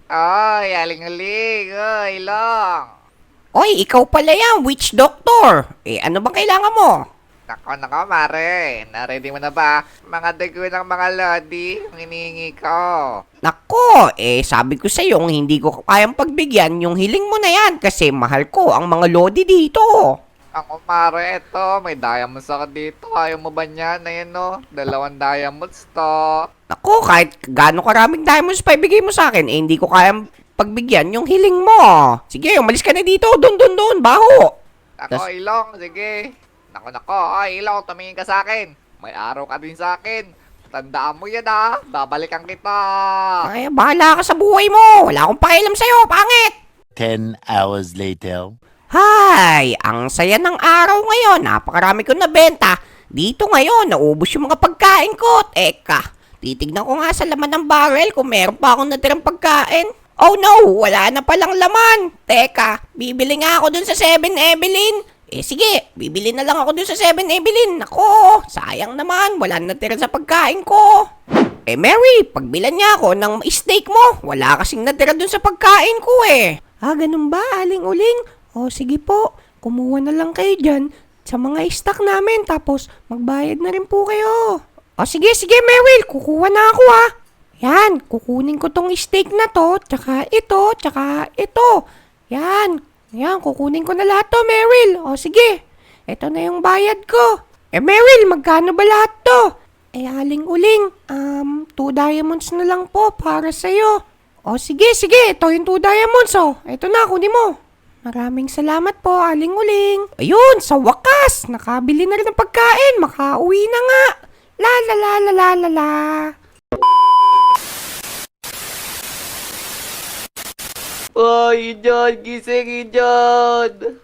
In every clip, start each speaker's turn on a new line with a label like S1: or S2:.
S1: Ay, aling-aling. Ay, lang.
S2: Oy, ikaw pala yan, witch doctor. Ano bang kailangan mo?
S1: Nako, mare. Naready mo na ba? Mga dugo ng mga lodi, ang hinihingi ko.
S2: Nako, sabi ko sa'yo, hindi ko kayang pagbigyan yung hiling mo na yan kasi mahal ko ang mga lodi dito.
S1: Ako, mare, eto. May diamonds ako dito. Ayaw mo ba niyan? Ayan, no? 2 diamonds to.
S2: Nako, kahit gaano karaming diamonds pa ibigay mo sa akin, hindi ko kayang pagbigyan yung hiling mo. Sige, umalis ka na dito. Doon, baho.
S1: Nako, Ilong. Sige. Nako. Ay, Ilong, tumingin ka sa akin. May araw ka din sa akin. Tandaan mo yan, ha? Babalikan kita.
S2: Ay, bahala ka sa buhay mo. Wala akong pakialam sa'yo, pangit.
S3: 10 hours later.
S2: Hay, ang saya ng araw ngayon. Napakarami ko nabenta. Dito ngayon, naubos yung mga pagkain ko. Teka, titignan ko nga sa laman ng barrel kung meron pa akong natirang pagkain. Oh no, wala na palang laman. Teka, bibili nga ako dun sa 7-Evelyn. Sige, bibili na lang ako dun sa 7-Evelyn. Nako, sayang naman, wala na natira sa pagkain ko. Mary, pagbilan niya ako ng steak mo. Wala kasing natira dun sa pagkain ko ganun ba, aling-uling? Sige po, kumuha na lang kayo dyan sa mga stock namin tapos magbayad na rin po kayo. Sige, Meryl, kukuha na ako Yan, kukunin ko tong steak na to, tsaka ito. Yan, kukunin ko na lahat to, Meryl. Sige, ito na yung bayad ko. Meryl, magkano ba lahat to? Aling-uling, 2 diamonds na lang po para sa'yo. Sige, ito yung 2 diamonds, Ito na, kunin mo. Maraming salamat po, aling-uling. Ayun, sa wakas, nakabili na rin ng pagkain, makauwi na nga. La la la la la la la.
S1: Ay, John, gising, John.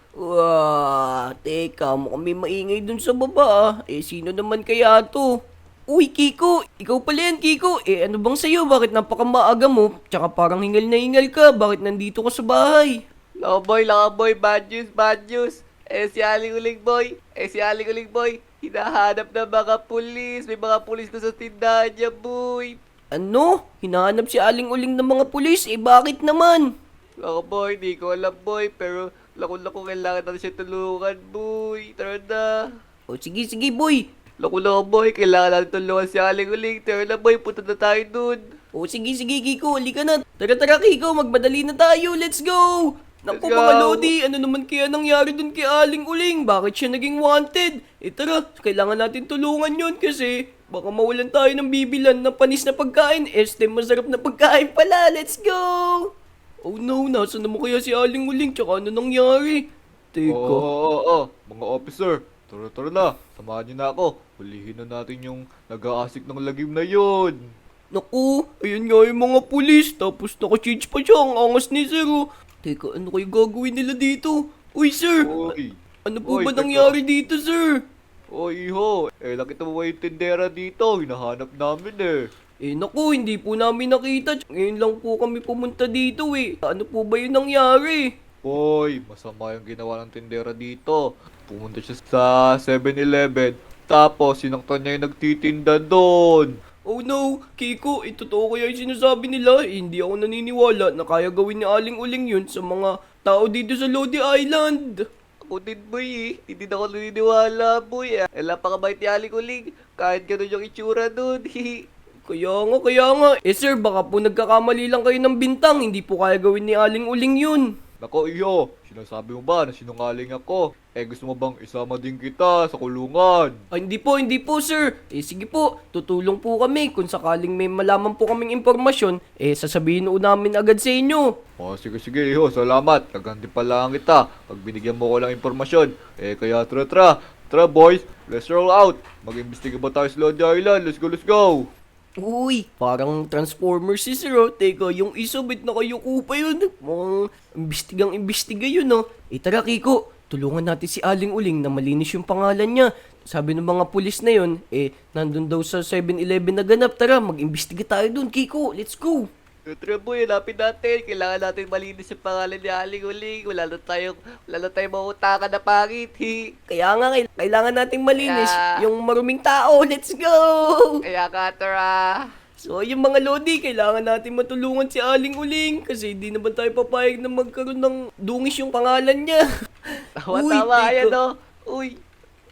S2: Teka, mukhang may maingay dun sa baba sino naman kaya to? Uy, Kiko, ikaw pala yan, Kiko. Ano bang sa'yo? Bakit napakamaaga mo? Tsaka parang hingal na hingal ka. Bakit nandito ka sa bahay?
S1: Lakaboy, bad news. Si Aling Uling Boy, hinahanap ng mga pulis. May mga pulis na sa tindahan niya, boy.
S2: Ano? Hinahanap si Aling-Uling ng mga pulis? Bakit naman?
S1: Lakaboy, di ko alam, boy. Pero lako kailangan natin siya tulungan, boy. Tara na.
S2: Sige, boy.
S1: Lako, boy. Kailangan natin tulungan si Aling Uling. Tara na, boy. Punta na tayo dun.
S2: Sige, Kiko. Halika na. Tara, Kiko. Magmadali na tayo. Let's go! Naku,
S1: Let's go.
S2: mga Lodi. Ano naman kaya nangyari dun kay Aling-Uling? Bakit siya naging wanted? Tara. Kailangan natin tulungan yon kasi baka mawalan tayo ng bibilan ng panis na pagkain. Masarap na pagkain pala. Let's go! Oh no, nasa naman kaya si Aling-Uling? Tsaka ano nangyari? Teka.
S4: Oo. Mga officer, tara na. Samahan niyo na ako. Hulihin na natin yung nag-aasik ng lagim na yon.
S2: Naku, ayun nga yung mga pulis. Tapos naka-change pa siya. Ang angas ni Sir. Teka, ano kayo gagawin nila dito? Uy, Sir!
S4: Oy.
S2: Ano po
S4: Oy,
S2: ba
S4: teka.
S2: nangyari dito, Sir?
S4: Oy, iho. Nakita mo ba yung tindera dito? Hinahanap namin
S2: Naku, hindi po namin nakita. Ngayon lang po kami pumunta dito Ano po ba yung nangyari?
S4: Oy, masama yung ginawa ng tindera dito. Pumunta siya sa 7-Eleven. Tapos, sinaktan niya yung nagtitinda doon.
S2: Oh no, Kiko, totoo kaya yung sinasabi nila? Hindi ako naniniwala na kaya gawin ni Aling-Uling yun sa mga tao dito sa Lodi Island.
S1: Ako din, boy. Hindi na ako naniniwala, boy. Napakabait ni Aling Uling. Kahit ganun yung itsura dun.
S2: Kaya nga. Sir, baka po nagkakamali lang kayo ng bintang. Hindi po kaya gawin ni Aling-Uling yun.
S4: Nako, iho. Sinasabi mo ba na sinungaling ako? Gusto mo bang isama din kita sa kulungan?
S2: Hindi po, sir. Sige po, tutulong po kami. Kung sakaling may malaman po kaming impormasyon, sasabihin po namin agad sa inyo.
S4: Sige, iho. Salamat. Naganti pa lang kita. Pag binigyan mo ko ng impormasyon. Kaya tara. Tara, boys. Let's roll out. Mag-imbestiga ba tayo sa Lodi Island? Let's go.
S2: Uy, parang Transformers si Sir, Teka, yung isa, bit na kayo ko pa yun. Mukhang imbestiga yun, Tara, Kiko. Tulungan natin si Aling-Uling na malinis yung pangalan niya. Sabi ng mga pulis na yun, nandun daw sa 7-Eleven na ganap. Tara, mag-imbestiga tayo dun, Kiko. Let's go.
S1: Tara, boy. Hanapin natin. Kailangan natin malinis yung pangalan ni Aling Uling. Wala na tayong mautakan na pangit.
S2: Kaya nga, kailangan nating malinis
S1: Kaya-
S2: yung maruming tao. Let's go!
S1: Kaya ka, tara.
S5: So yung mga Lodi, kailangan natin matulungan si Aling Uling kasi hindi naman tayo papayag na magkaroon ng dungis yung pangalan niya. Uy,
S1: Tama,
S5: teka.
S1: ayan o. Uy,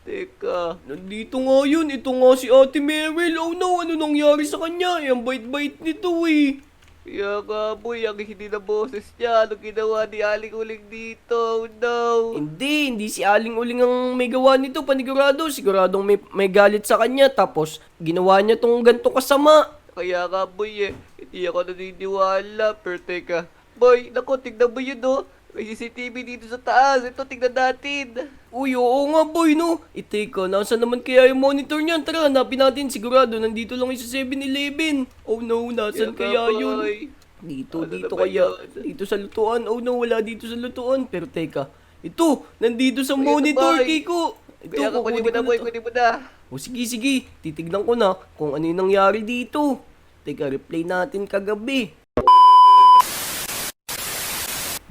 S1: teka.
S5: Nandito nga yun, ito nga si Ate Meryl. Oh no, ano nangyari sa kanya? Ang bait-bait nito eh.
S1: Kaya nga boy, ang hindi na boses niya. Ano ginawa ni Aling Uling dito? Oh no.
S5: Hindi si Aling Uling ang may gawa nito, panigurado. Siguradong may galit sa kanya, tapos ginawa niya tong ganito kasama.
S1: Kaya nga boy hindi ako naniniwala. Pero teka, boy, naku, tignan mo yun oh. May CCTV dito sa taas. Ito, tignan natin.
S5: Uy, oo nga boy, no? Teka, nasa naman kaya yung monitor niyan? Tara, hanapin natin. Sigurado, nandito lang yung sa 7-Eleven. Oh no, nasan kaya yun?
S1: boy.
S5: Dito,
S1: Ano
S5: dito
S1: na ba
S5: kaya.
S1: yun?
S5: Dito sa lutuan. Oh no, wala dito sa lutuan. Pero teka, ito, nandito sa
S1: Uy, ito,
S5: monitor,
S1: boy.
S5: Kiko. Ito,
S1: Kaya ka, kunin mo
S5: kukunin
S1: na
S5: ko
S1: boy,
S5: na to.
S1: kunin mo na.
S5: O sige, titignan ko na kung ano yung nangyari dito. Teka, replay natin kagabi.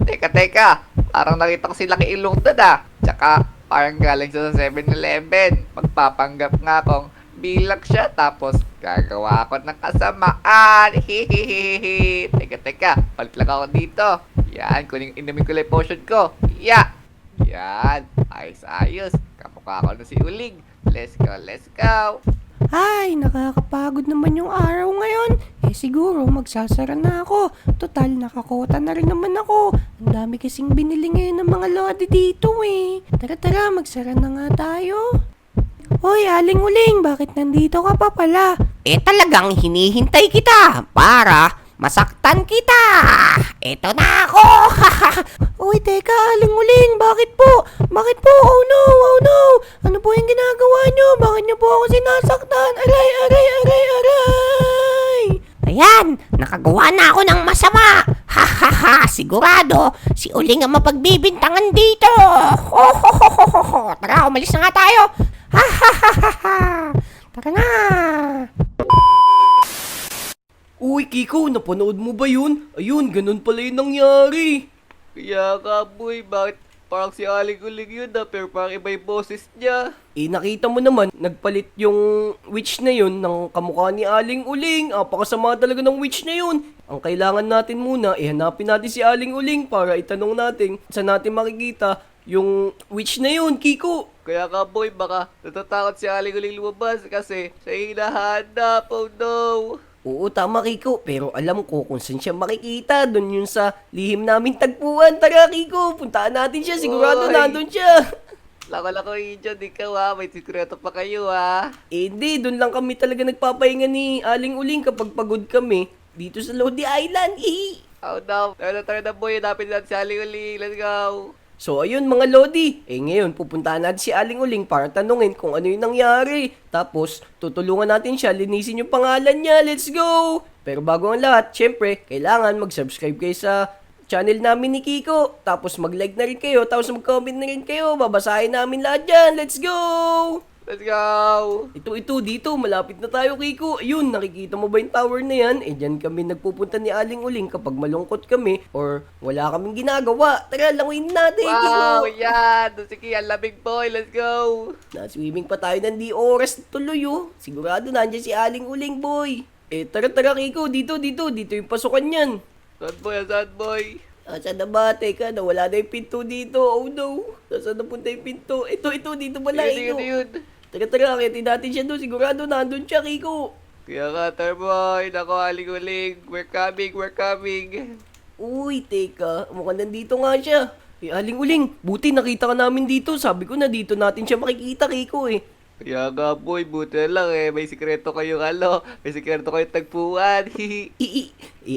S1: Teka. Parang nakita ko si Lucky Ilong doon ah. Tsaka, parang galing siya sa 7-Eleven. Magpapanggap nga akong bilang siya. Tapos, gagawa ako ng kasamaan. Hihihihi. Teka. Balik lang ako dito. Yan, inumin ko lang yung potion ko. Yan. Ayos. Kamukha ko na si Uling. Let's go.
S2: Ay, nakakapagod naman yung araw ngayon. Siguro magsasara na ako. Total, nakakota na rin naman ako. Ang dami kasing binili ngayon ng mga lodi dito eh. Tara, magsara na nga tayo. Hoy, Aling Uling, bakit nandito ka pa pala? Talagang hinihintay kita para masaktan kita. Eto na ako. Uy, teka, Aling Uling, bakit po? Oh no. Ano po yung ginagawa nyo? Bakit nyo po ako sinasaktan? Aray. Ayan, nakagawa na ako ng masama. Sigurado, si Uling ang mapagbibintangan dito. Tara, umalis na nga tayo. Tara na.
S5: Uy, Kiko, napanood mo ba yun? Ayun, ganun pala yung nangyari.
S1: Kaya nga boy, bakit parang si Aling Uling yun ah, pero parang iba yung boses niya.
S5: Nakita mo naman, nagpalit yung witch na yun ng kamukha ni Aling Uling. Apakasama talaga ng witch na yun. Ang kailangan natin muna, hanapin natin si Aling Uling para itanong natin saan natin makikita yung witch na yun, Kiko.
S1: Kaya nga boy, baka natatakot si Aling Uling lumabas kasi siya yung hinahanap. Oh no.
S5: Oo, tama, Kiko. Pero alam ko kung saan siya makikita. Doon yun sa lihim namin tagpuan. Tara, Kiko, puntaan natin siya. Sigurado
S1: Oy.
S5: nandun siya.
S1: Lako Ijon, ikaw ah, may sikreto pa kayo ah.
S5: Hindi, doon lang kami talaga nagpapahinga ni Aling Uling kapag pagod kami. Dito sa Lodi Island,
S1: Oh no, tara na boy, hanapin natin si Aling Uling. Let's go.
S5: So ayun mga Lodi, ngayon pupuntahan natin si Aling Uling para tanungin kung ano yung nangyari. Tapos tutulungan natin siya, linisin yung pangalan niya, let's go! Pero bago ang lahat, syempre, kailangan mag-subscribe kayo sa channel namin ni Kiko. Tapos mag-like na rin kayo, tapos mag-comment na rin kayo, babasahin namin lahat dyan, let's go!
S1: Let's go.
S5: Ito, dito, malapit na tayo, Kiko. Ayun, nakikita mo ba yung tower na yan? Dyan kami nagpupunta ni Aling Uling kapag malungkot kami or wala kaming ginagawa. Tara, languin natin,
S1: Wow,
S5: Kiko.
S1: yan. Sige, ang lamig boy, let's go.
S5: Na-swimming pa tayo ng di oras tuloy, oh. Sigurado nandiyan si Aling Uling, boy. Tara, Kiko, dito yung pasukan yan.
S1: Saan boy?
S5: Saan na ba? Teka, nawala na yung pinto dito. Oh no, nasaan na punta yung pinto? Ito, dito pala, Kiko.
S1: Yun.
S5: Tara, akitin natin siya doon. Sigurado nandun siya, Kiko.
S1: Kaya nga, boy, nako Aling Uling, we're coming.
S5: Uy, teka, mukhang nandito nga siya. Aling Uling, buti nakita ka namin dito. Sabi ko na dito natin siya makikita, Kiko eh.
S1: Kaya nga boy, buti na lang may sikreto kayong may sikreto kayong tagpuan.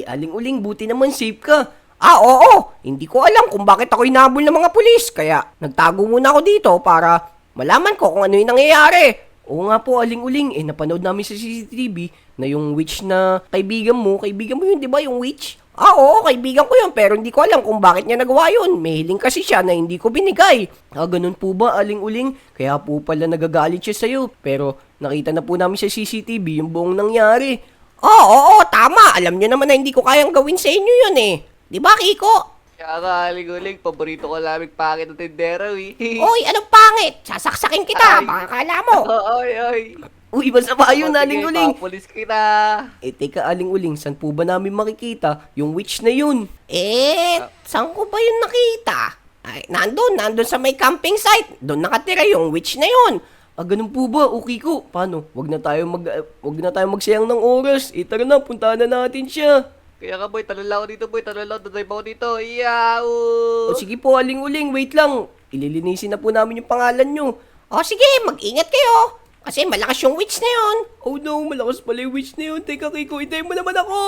S5: Aling Uling, buti naman safe ka.
S2: Oo. Hindi ko alam kung bakit ako hinabol ng mga pulis. Kaya nagtago muna ako dito para malaman ko kung ano yung nangyayari.
S5: Oo nga po, Aling Uling, napanood namin sa CCTV na yung witch na kaibigan mo yun, di ba, yung witch?
S2: Oo, kaibigan ko yun, pero hindi ko alam kung bakit niya nagawa yun. May hiling kasi siya na hindi ko binigay.
S5: Ganun po ba, Aling Uling? Kaya po pala nagagalit siya sa'yo. Pero nakita na po namin sa CCTV yung buong nangyari.
S2: Oo, tama. Alam niyo naman na hindi ko kayang gawin sa inyo yun eh. Di ba, Kiko?
S1: Kaya nga Aling Uling, paborito ko lamig pangit ng tindero eh.
S2: Oy, anong pangit? Sasaksakin kita,
S1: Ay.
S2: baka kala mo.
S1: Oy.
S5: Uy, masama yun,
S1: O,
S5: Aling
S1: sige,
S5: Uling.
S1: papulis kita.
S5: Eh, teka, Aling Uling, saan po ba namin makikita yung witch na yun?
S2: Saan ko ba yun nakita? Ay, nandun sa may camping site. Doon nakatira yung witch na yun.
S5: Ah, ganun po ba? Okay ko. Paano? Wag na tayo magsayang ng oras. Eh, tara na, puntahan na natin siya.
S1: Kaya ka boy, talon lang ako dito boy, talon lang, dadrive ako dito. Iyaw!
S5: O sige po, Aling Uling, wait lang. Ililinisin na po namin yung pangalan nyo.
S2: O sige, mag-ingat kayo. Kasi malakas yung witch na yun.
S5: Oh no, malakas pala yung witch na yun. Teka, Kiko, hintayin mo naman ako.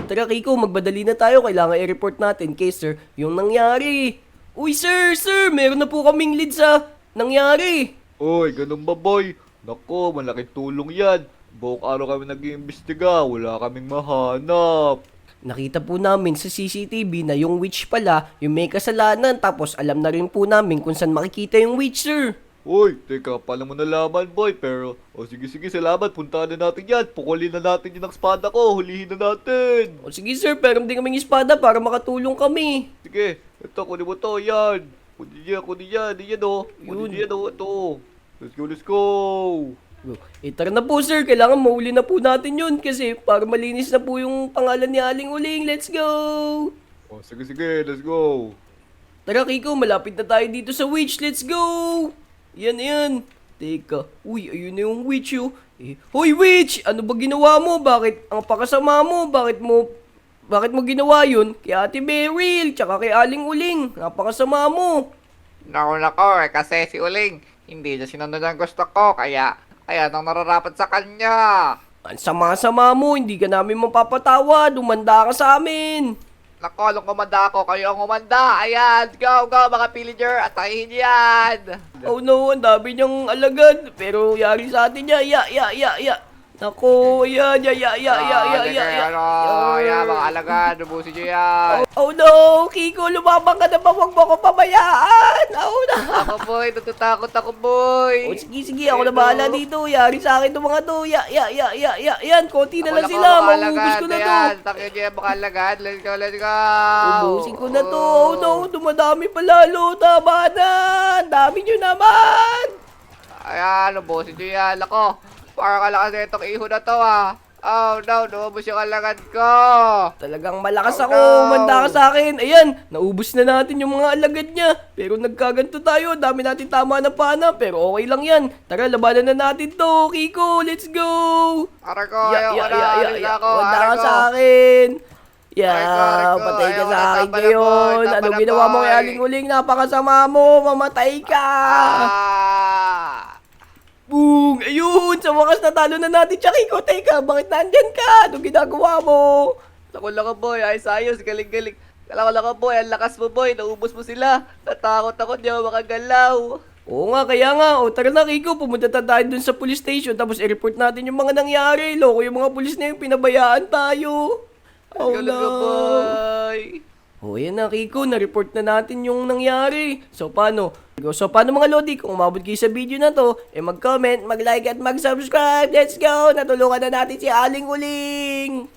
S5: Tara, Kiko, magbadali na tayo. Kailangan i-report natin kay sir yung nangyari. Uy, sir, meron na po kaming lead sa nangyari.
S4: Oy, ganun ba boy? Nako, malaking tulong yan. Buong araw kami nag-iimbestiga, wala kaming mahanap.
S5: Nakita po namin sa CCTV na yung witch pala yung may kasalanan. Tapos alam na rin po namin kung saan makikita yung witch, sir.
S4: Uy, teka, paano mo nalaman boy? Pero, sige, salamat, puntahan na natin yan. Pukulin na natin yung espada ko, hulihin na natin.
S5: O sige, sir, pero hindi kaming espada para makatulong kami.
S4: Sige, ito, kunin mo to, yan. Kunin yan, yan o.
S5: Yun.
S4: Kunin yan o, ito. Let's go.
S5: Tara na po, sir. Kailangan mahuli na po natin yun kasi para malinis na po yung pangalan ni Aling Uling. Let's go!
S4: Sige, let's go.
S5: Tara, Kiko, malapit na tayo dito sa witch. Let's go! Yan. Teka. Uy, ayun na yung witch, oh. Hoy, witch! Ano ba ginawa mo? Bakit ang pakasama mo? Bakit mo ginawa yun kay Ate Beryl, tsaka kay Aling Uling? Napakasama mo.
S1: Nako, kasi si Uling, hindi niya sinunod ang gusto ko, kaya nang nararapat sa kanya.
S5: Ang sama-sama mo, hindi ka namin mapapatawad. Umanda ka sa amin.
S1: Nako, nung kumanda ako, kayo ang umanda. Ayan, go, mga pillager, atahin yan.
S5: Oh no, ang dami niyang alagad. Pero yari sa atin niya. Ya. Nako, ya.
S1: Ayan, mga alaga, nubusin nyo yan.
S5: Oh no, Kiko, lumabang ka na ba? Huwag mo ko pabayaan. Oh no.
S1: Ako boy, natatakot ako boy.
S5: Oh, sige, ako na bahala dito. Yari sa akin itong mga to. Ya. Yan, konti na lang sila. Maubos ko na to.
S1: Takyo nyo yung mga alagad. Let's go.
S5: Ubusin ko na to. Oh no, dumadami pa lalo. Tama na. Dami nyo naman.
S1: Ayan, nubusin nyo yan. Ako, parang kalakas na itong iho na to ah. Oh no, naubos yung alagad ko.
S5: Talagang malakas
S1: Oh,
S5: ako,
S1: no.
S5: umanda ka sa akin. Ayan, naubos na natin yung mga alagad niya. Pero nagkaganto tayo, dami natin tama na pana. Pero okay lang yan. Tara, labanan na natin to. Kiko, let's go!
S1: Aray ko, ayoko na. Alis ako.
S5: Umanda
S1: Aray
S5: ka
S1: ko.
S5: sa akin.
S1: Aray ko.
S5: Patay ka
S1: Ayaw
S5: sa
S1: na,
S5: akin
S1: tama na,
S5: ngayon.
S1: boy. Tama
S5: Anong
S1: na,
S5: ginawa mo kay
S1: boy.
S5: Aling Uling? Napakasama mo. Mamatay ka.
S1: Ah!
S5: Boom! Ayun! Sa wakas natalo na natin siya, Kiko. Teka, bakit nandyan ka? Anong ginagawa mo?
S1: Ako lang boy, ayos, galing. Kala ko boy, ang lakas mo boy, naubos mo sila. Natakot ako, di ako makagalaw.
S5: Oo nga, kaya nga. O tara na, Kiko. Pumunta tayo dun sa police station. Tapos i-report natin yung mga nangyari. Loko yung mga police na yung pinabayaan tayo. Oh
S1: Let's go,
S5: no.
S1: boy.
S5: O yan na, Kiko. Na-report na natin yung nangyari. So paano mga Lodi? Kung umabot kayo sa video na to, mag-comment, mag-like at mag-subscribe. Let's go! Natulungan na natin si Aling Uling.